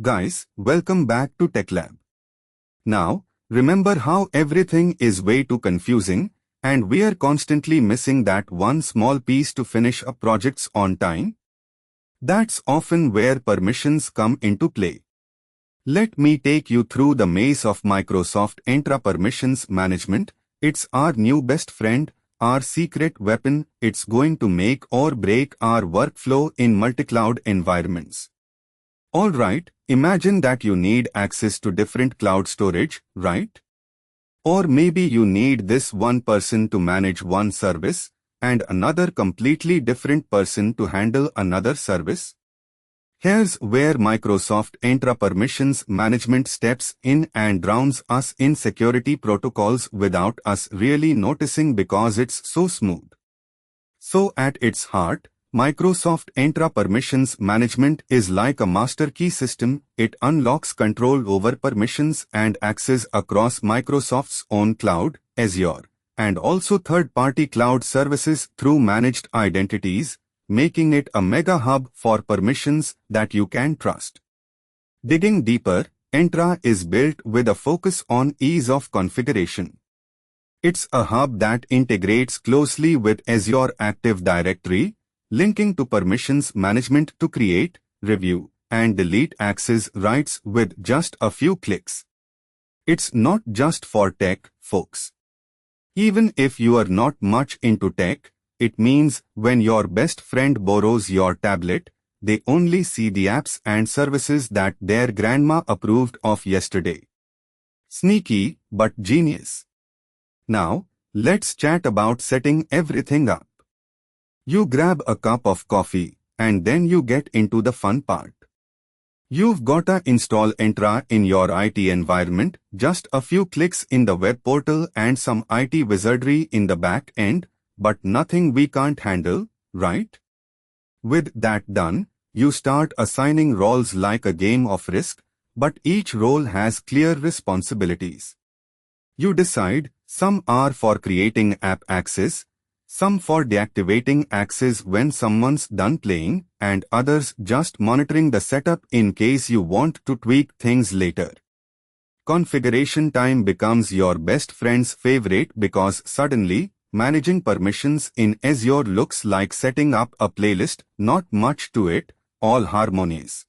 Guys, welcome back to TechLab. Now, remember how everything is way too confusing and we are constantly missing that one small piece to finish up projects on time? That's often where permissions come into play. Let me take you through the maze of Microsoft Entra Permissions Management. It's our new best friend, our secret weapon. It's going to make or break our workflow in multi-cloud environments. Alright, imagine that you need access to different cloud storage, right? Or maybe you need this one person to manage one service and another completely different person to handle another service. Here's where Microsoft Entra Permissions Management steps in and drowns us in security protocols without us really noticing because it's so smooth. So at its heart, Microsoft Entra Permissions Management is like a master key system. It unlocks control over permissions and access across Microsoft's own cloud, Azure, and also third-party cloud services through managed identities, making it a mega hub for permissions that you can trust. Digging deeper, Entra is built with a focus on ease of configuration. It's a hub that integrates closely with Azure Active Directory, linking to permissions management to create, review, and delete access rights with just a few clicks. It's not just for tech folks. Even if you are not much into tech, it means when your best friend borrows your tablet, they only see the apps and services that their grandma approved of yesterday. Sneaky, but genius. Now, let's chat about setting everything up. You grab a cup of coffee, and then you get into the fun part. You've gotta install Entra in your IT environment, just a few clicks in the web portal and some IT wizardry in the back end, but nothing we can't handle, right? With that done, you start assigning roles like a game of Risk, but each role has clear responsibilities. You decide, some are for creating app access, some for deactivating access when someone's done playing, and others just monitoring the setup in case you want to tweak things later. Configuration time becomes your best friend's favorite because suddenly, managing permissions in Azure looks like setting up a playlist, not much to it, all harmonious.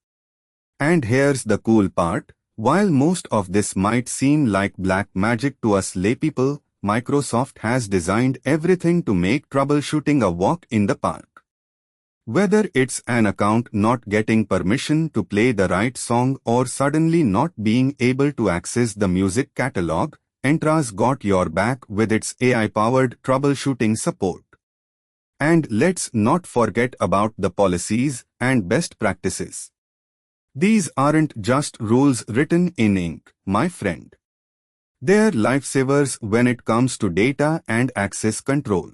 And here's the cool part, while most of this might seem like black magic to us laypeople, Microsoft has designed everything to make troubleshooting a walk in the park. Whether it's an account not getting permission to play the right song or suddenly not being able to access the music catalog, Entra's got your back with its AI-powered troubleshooting support. And let's not forget about the policies and best practices. These aren't just rules written in ink, my friend. They're lifesavers when it comes to data and access control.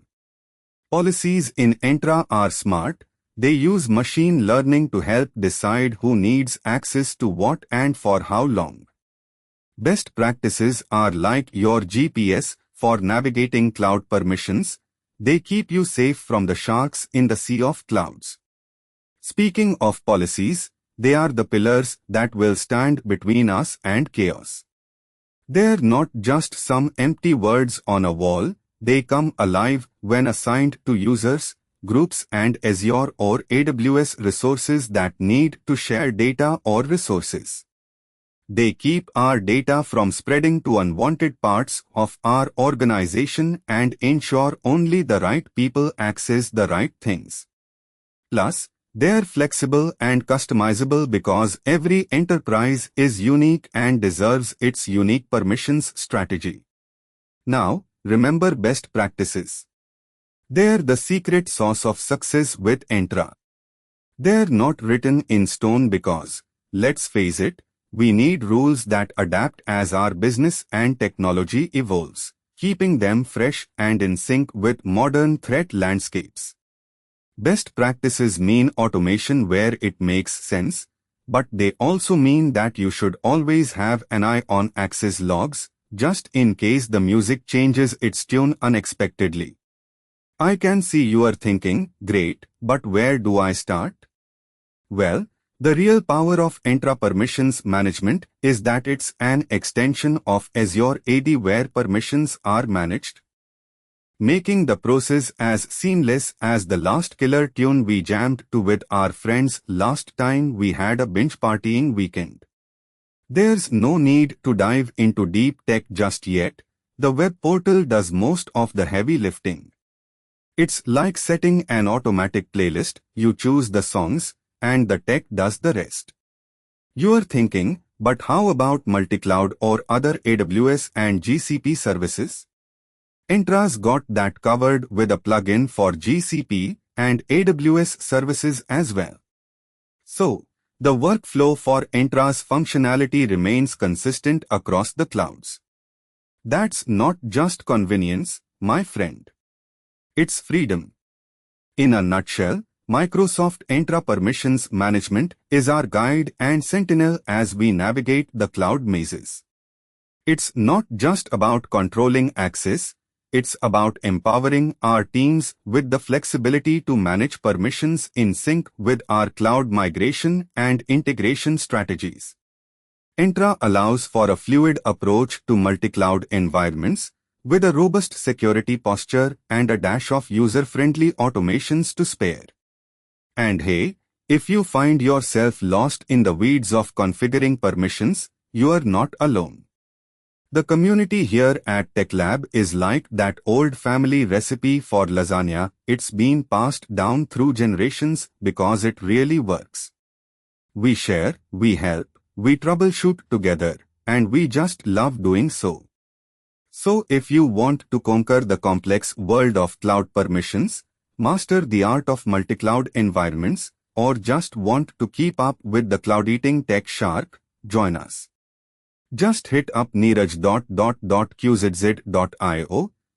Policies in Entra are smart. They use machine learning to help decide who needs access to what and for how long. Best practices are like your GPS for navigating cloud permissions. They keep you safe from the sharks in the sea of clouds. Speaking of policies, they are the pillars that will stand between us and chaos. They're not just some empty words on a wall, they come alive when assigned to users, groups and Azure or AWS resources that need to share data or resources. They keep our data from spreading to unwanted parts of our organization and ensure only the right people access the right things. Plus, they're flexible and customizable because every enterprise is unique and deserves its unique permissions strategy. Now, remember best practices. They're the secret sauce of success with Entra. They're not written in stone because, let's face it, we need rules that adapt as our business and technology evolves, keeping them fresh and in sync with modern threat landscapes. Best practices mean automation where it makes sense, but they also mean that you should always have an eye on access logs, just in case the music changes its tune unexpectedly. I can see you are thinking, great, but where do I start? Well, The real power of Entra Permissions Management is that it's an extension of Azure AD where permissions are managed, making the process as seamless as the last killer tune we jammed to with our friends last time we had a binge partying weekend. There's no need to dive into deep tech just yet. The web portal does most of the heavy lifting. It's like setting an automatic playlist. You choose the songs, and the tech does the rest. You're thinking, but how about multi-cloud or other AWS and GCP services? Entra's got that covered with a plugin for GCP and AWS services as well. So, the workflow for Entra's functionality remains consistent across the clouds. That's not just convenience, my friend. It's freedom. In a nutshell, Microsoft Entra Permissions Management is our guide and sentinel as we navigate the cloud mazes. It's not just about controlling access, it's about empowering our teams with the flexibility to manage permissions in sync with our cloud migration and integration strategies. Entra allows for a fluid approach to multi-cloud environments, with a robust security posture and a dash of user-friendly automations to spare. And hey, if you find yourself lost in the weeds of configuring permissions, you are not alone. The community here at TechLab is like that old family recipe for lasagna. It's been passed down through generations because it really works. We share, we help, we troubleshoot together, and we just love doing so. So if you want to conquer the complex world of cloud permissions, master the art of multi-cloud environments, or just want to keep up with the cloud-eating tech shark, join us. Just hit up neeraj.qzz.io,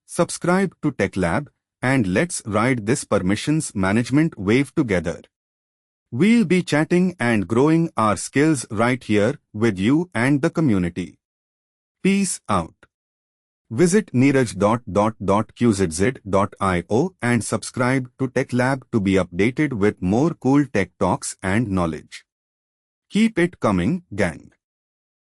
subscribe to TechLab, and let's ride this permissions management wave together. We'll be chatting and growing our skills right here with you and the community. Peace out. Visit neeraj.qzz.io and subscribe to TechLab to be updated with more cool tech talks and knowledge. Keep it coming, gang.